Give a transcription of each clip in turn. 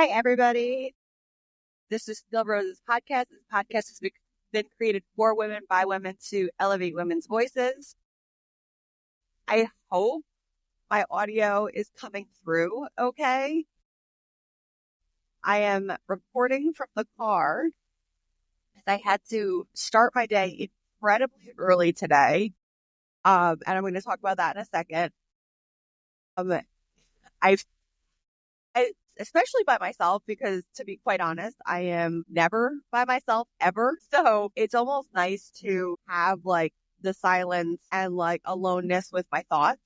Hi, everybody. This is Still Rose's podcast. This podcast has been created for women by women to elevate women's voices. I hope my audio is coming through okay. I am recording from the car. I had to start my day incredibly early today, and I'm going to talk about that in a second. Especially by myself, because to be quite honest, I am never by myself ever. So it's almost nice to have like the silence and like aloneness with my thoughts.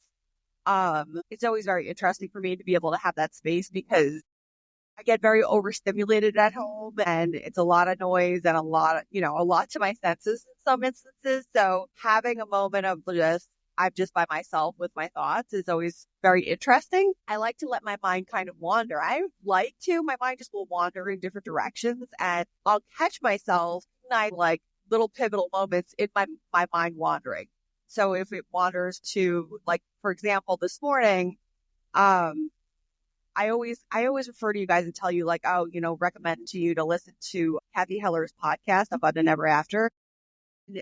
It's always very interesting for me to be able to have that space because I get very overstimulated at home and it's a lot of noise and a lot to my senses in some instances. So having a moment of I'm just by myself with my thoughts is always very interesting. I like to let my mind kind of wander. My mind just will wander in different directions and I'll catch myself in like little pivotal moments in my mind wandering. So if it wanders to, like, for example, this morning, I always refer to you guys and tell you like, recommend to you to listen to Kathy Heller's podcast, Abundant Ever After.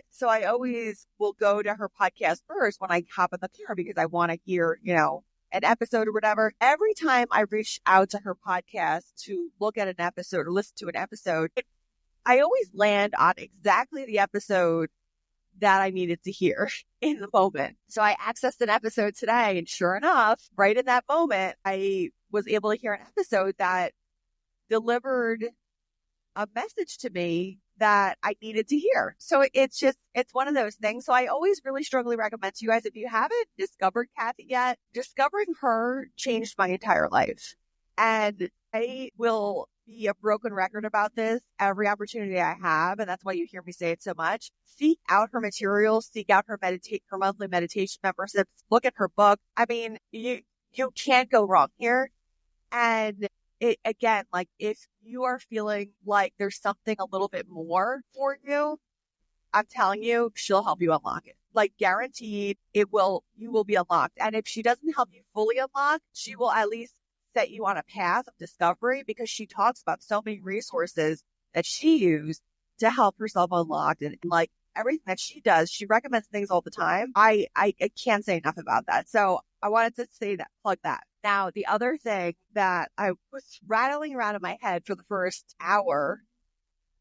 So I always will go to her podcast first when I hop in the car because I want to hear, an episode or whatever. Every time I reach out to her podcast to look at an episode or listen to an episode, I always land on exactly the episode that I needed to hear in the moment. So I accessed an episode today and sure enough, right in that moment, I was able to hear an episode that delivered a message to me that I needed to hear. So it's one of those things. So I always really strongly recommend to you guys, if you haven't discovered Kathy yet, discovering her changed my entire life. And I will be a broken record about this every opportunity I have. And that's why you hear me say it so much. Seek out her material, seek out her monthly meditation memberships, look at her book. I mean, you can't go wrong here. And again, like if you are feeling like there's something a little bit more for you, I'm telling you, she'll help you unlock it. Like guaranteed, you will be unlocked. And if she doesn't help you fully unlock, she will at least set you on a path of discovery because she talks about so many resources that she used to help herself unlock and like everything that she does. She recommends things all the time. I can't say enough about that. So I wanted to plug that. Now, the other thing that I was rattling around in my head for the first hour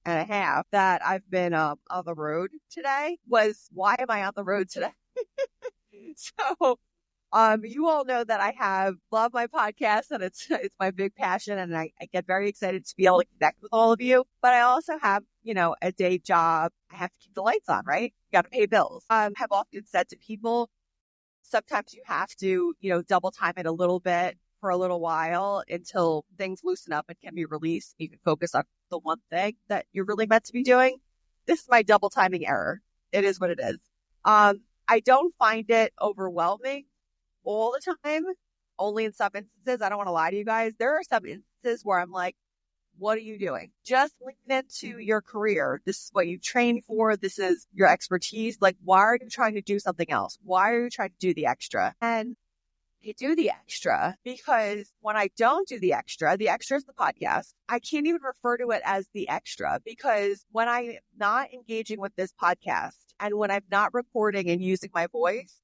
and a half that I've been on the road today was, why am I on the road today? So, you all know that I love my podcast and it's my big passion and I get very excited to be able to connect with all of you. But I also have, a day job. I have to keep the lights on, right? You got to pay bills. Have often said to people, sometimes you have to, double time it a little bit for a little while until things loosen up and can be released. You can focus on the one thing that you're really meant to be doing. This is my double timing error. It is what it is. I don't find it overwhelming all the time, only in some instances. I don't want to lie to you guys. There are some instances where I'm like, what are you doing? Just lean into your career. This is what you train for. This is your expertise. Like, why are you trying to do something else? Why are you trying to do the extra? And I do the extra because when I don't do the extra is the podcast. I can't even refer to it as the extra because when I'm not engaging with this podcast and when I'm not recording and using my voice,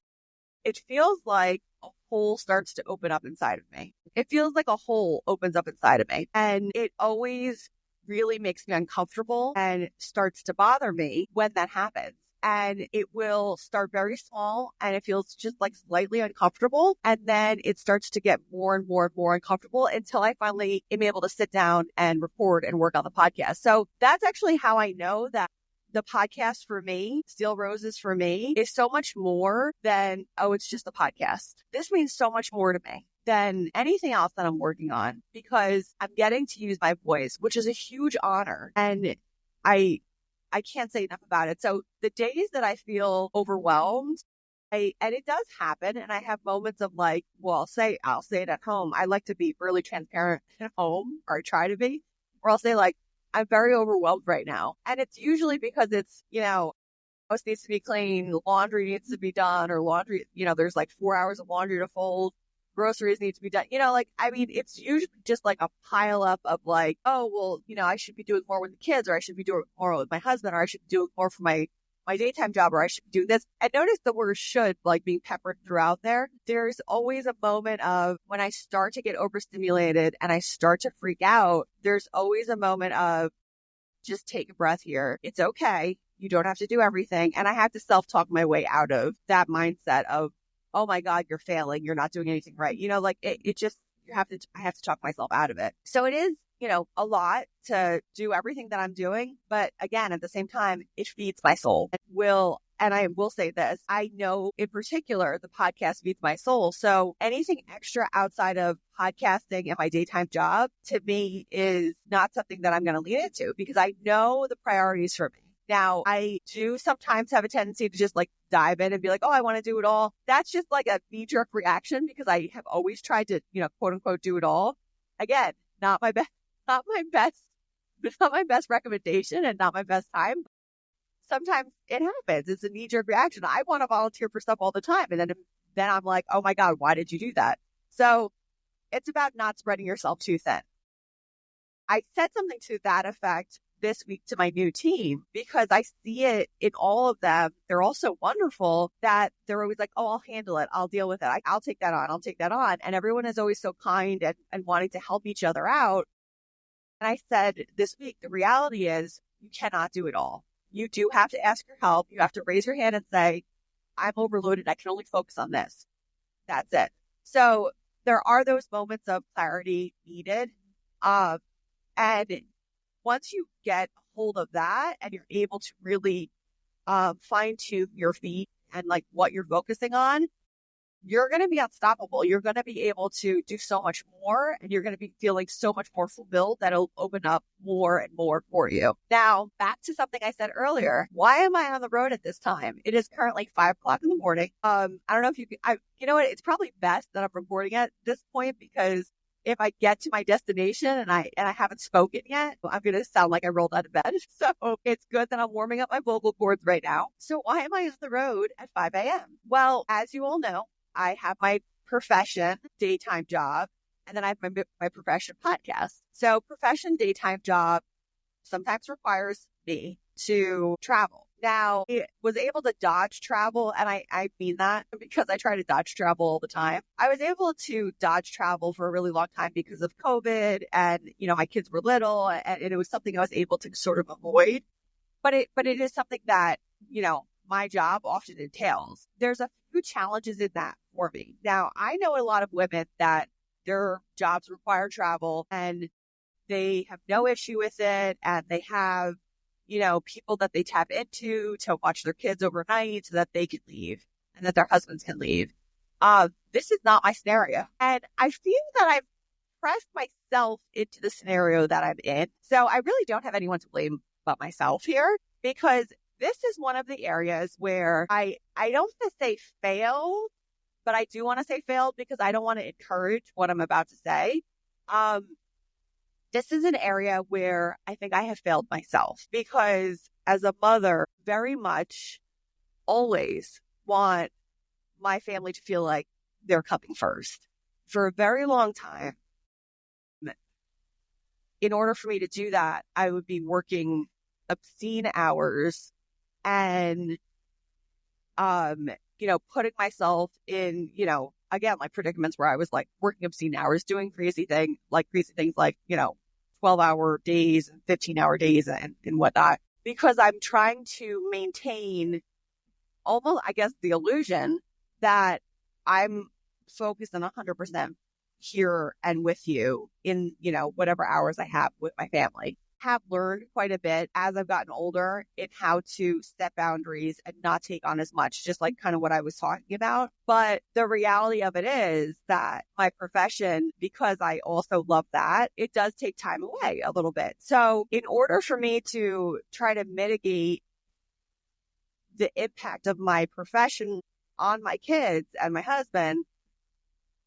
it feels like a hole starts to open up inside of me. It feels like a hole opens up inside of me. And it always really makes me uncomfortable and starts to bother me when that happens. And it will start very small and it feels just like slightly uncomfortable. And then it starts to get more and more and more uncomfortable until I finally am able to sit down and record and work on the podcast. So that's actually how I know that the podcast for me, Steel Roses for me, is so much more than, it's just a podcast. This means so much more to me than anything else that I'm working on because I'm getting to use my voice, which is a huge honor. And I can't say enough about it. So the days that I feel overwhelmed, and it does happen, and I have moments of like, well, I'll say it at home. I like to be really transparent at home, or I try to be, or I'll say like, I'm very overwhelmed right now. And it's usually because it's, house needs to be clean, laundry needs to be done, or laundry, there's like 4 hours of laundry to fold. groceries need to be done. Like, I mean, it's usually just like a pile up of like, oh, well, I should be doing more with the kids, or I should be doing more with my husband, or I should be doing more for my daytime job, or I should be doing this. And notice the word should like being peppered throughout there. There's always a moment of when I start to get overstimulated and I start to freak out, there's always a moment of just take a breath here. It's okay. You don't have to do everything. And I have to self-talk my way out of that mindset of, oh my God, you're failing. You're not doing anything right. Like it just, I have to talk myself out of it. So it is, a lot to do everything that I'm doing. But again, at the same time, it feeds my soul. And I will say this, I know in particular, the podcast feeds my soul. So anything extra outside of podcasting and my daytime job to me is not something that I'm going to lean into because I know the priorities for me. Now, I do sometimes have a tendency to just like dive in and be like, oh, I want to do it all. That's just like a knee-jerk reaction because I have always tried to, quote unquote, do it all. Again, not my best recommendation and not my best time. Sometimes it happens. It's a knee-jerk reaction. I want to volunteer for stuff all the time. And then I'm like, oh my God, why did you do that? So it's about not spreading yourself too thin. I said something to that effect this week to my new team because I see it in all of them. They're all so wonderful that they're always like, oh, I'll handle it. I'll deal with it. I'll take that on. I'll take that on. And everyone is always so kind and wanting to help each other out. And I said this week, the reality is you cannot do it all. You do have to ask for help. You have to raise your hand and say, I'm overloaded. I can only focus on this. That's it. So there are those moments of clarity needed. And once you get a hold of that and you're able to really fine tune your feet and like what you're focusing on, you're going to be unstoppable. You're going to be able to do so much more and you're going to be feeling so much more fulfilled that it'll open up more and more for you. Now, back to something I said earlier. Why am I on the road at this time? It is currently 5:00 in the morning. I don't know if you can, you know what? It's probably best that I'm recording at this point because if I get to my destination and I haven't spoken yet, I'm going to sound like I rolled out of bed. So it's good that I'm warming up my vocal cords right now. So why am I on the road at 5 a.m.? Well, as you all know, I have my profession daytime job and then I have my profession podcast. So profession daytime job sometimes requires me to travel. Now, I was able to dodge travel, and I mean that because I try to dodge travel all the time. I was able to dodge travel for a really long time because of COVID, and, my kids were little, and it was something I was able to sort of avoid. But it is something that, my job often entails. There's a few challenges in that for me. Now, I know a lot of women that their jobs require travel, and they have no issue with it, and they have people that they tap into to watch their kids overnight so that they can leave and that their husbands can leave. This is not my scenario. And I feel that I've pressed myself into the scenario that I'm in. So I really don't have anyone to blame but myself here because this is one of the areas where I don't want to say failed, but I do want to say failed because I don't want to encourage what I'm about to say. This is an area where I think I have failed myself because as a mother, very much always want my family to feel like they're coming first. For a very long time, in order for me to do that, I would be working obscene hours and, putting myself in, again, like predicaments where I was like working obscene hours, doing crazy things like, 12-hour days and 15-hour days and whatnot, because I'm trying to maintain almost, I guess, the illusion that I'm focused on 100% here and with you in, whatever hours I have with my family. Have learned quite a bit as I've gotten older in how to set boundaries and not take on as much, just like kind of what I was talking about. But the reality of it is that my profession, because I also love that, it does take time away a little bit. So in order for me to try to mitigate the impact of my profession on my kids and my husband,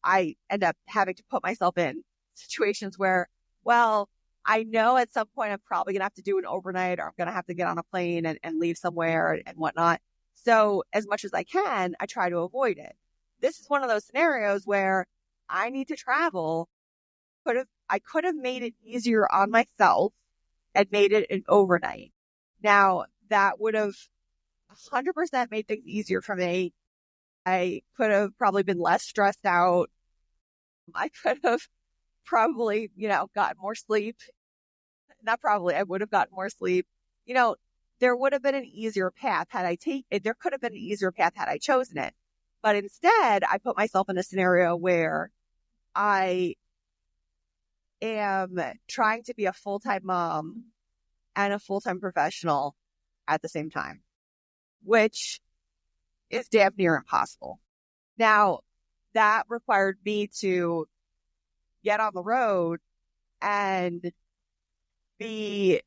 I end up having to put myself in situations where, well, I know at some point I'm probably going to have to do an overnight or I'm going to have to get on a plane and leave somewhere and whatnot. So as much as I can, I try to avoid it. This is one of those scenarios where I need to travel. I could have made it easier on myself and made it an overnight. Now, that would have 100% made things easier for me. I could have probably been less stressed out. I could have probably, gotten more sleep. Not probably, I would have gotten more sleep. There would have been an easier path there could have been an easier path had I chosen it. But instead, I put myself in a scenario where I am trying to be a full-time mom and a full-time professional at the same time, which is damn near impossible. Now, that required me to get on the road and be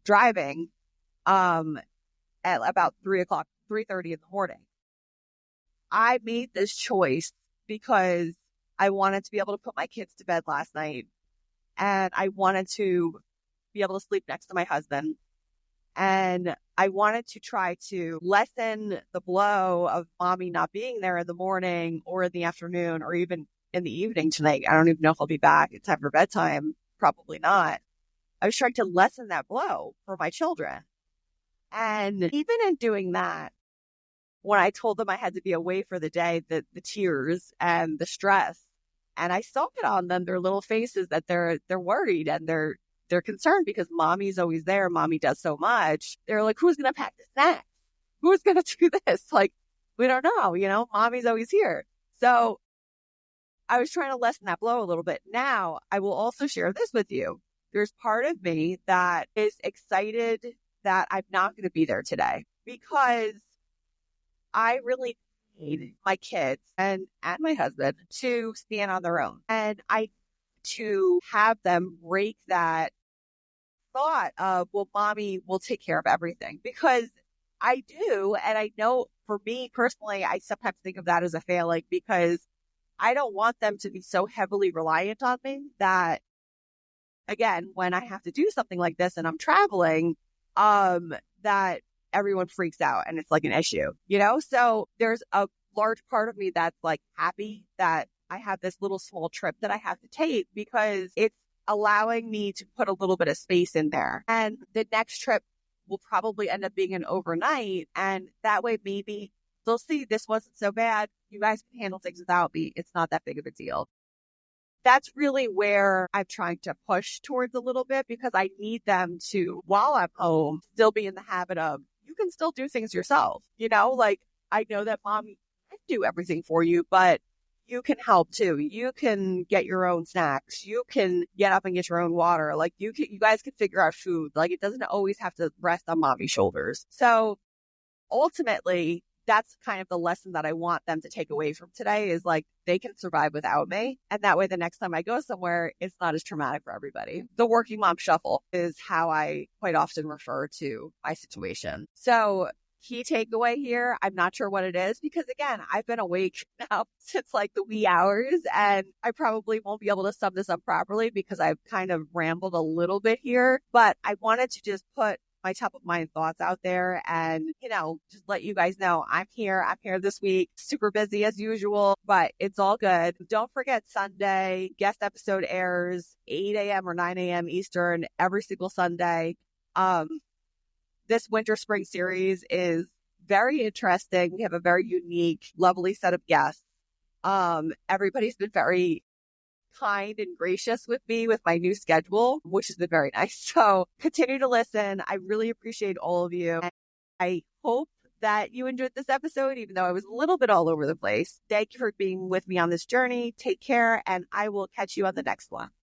driving at about 3:30 in the morning. I made this choice because I wanted to be able to put my kids to bed last night, and I wanted to be able to sleep next to my husband. And I wanted to try to lessen the blow of mommy not being there in the morning or in the afternoon or even in the evening tonight. I don't even know if I'll be back in time for bedtime. Probably not. I was trying to lessen that blow for my children. And even in doing that, when I told them I had to be away for the day, the tears and the stress, and I saw it on them, their little faces, that they're worried and they're concerned because mommy's always there. Mommy does so much. They're like, who's going to pack the snacks? Who's going to do this? Like, we don't know, mommy's always here. So I was trying to lessen that blow a little bit. Now, I will also share this with you. There's part of me that is excited that I'm not going to be there today because I really need my kids and my husband to stand on their own. And I to have them break that thought of, well, mommy will take care of everything, because I do. And I know for me personally, I sometimes think of that as a failing because I don't want them to be so heavily reliant on me that, again, when I have to do something like this and I'm traveling, that everyone freaks out and it's like an issue, So there's a large part of me that's like happy that I have this little small trip that I have to take because it's allowing me to put a little bit of space in there. And the next trip will probably end up being an overnight. And that way, maybe they'll see this wasn't so bad. You guys can handle things without me. It's not that big of a deal. That's really where I'm trying to push towards a little bit because I need them to, while I'm home, still be in the habit of, you can still do things yourself. Like I know that mom can do everything for you, but you can help too. You can get your own snacks. You can get up and get your own water. Like you guys can figure out food. Like it doesn't always have to rest on mommy's shoulders. So ultimately, that's kind of the lesson that I want them to take away from today is like, they can survive without me. And that way, the next time I go somewhere, it's not as traumatic for everybody. The working mom shuffle is how I quite often refer to my situation. So key takeaway here, I'm not sure what it is because again, I've been awake now since like the wee hours and I probably won't be able to sum this up properly because I've kind of rambled a little bit here, but I wanted to just put my top of mind thoughts out there and, just let you guys know I'm here this week, super busy as usual, but it's all good. Don't forget Sunday, guest episode airs 8 a.m. or 9 a.m. Eastern every single Sunday. This winter spring series is very interesting. We have a very unique, lovely set of guests. Everybody's been very kind and gracious with me with my new schedule, which has been very nice. So continue to listen. I really appreciate all of you. And I hope that you enjoyed this episode, even though I was a little bit all over the place. Thank you for being with me on this journey. Take care, and I will catch you on the next one.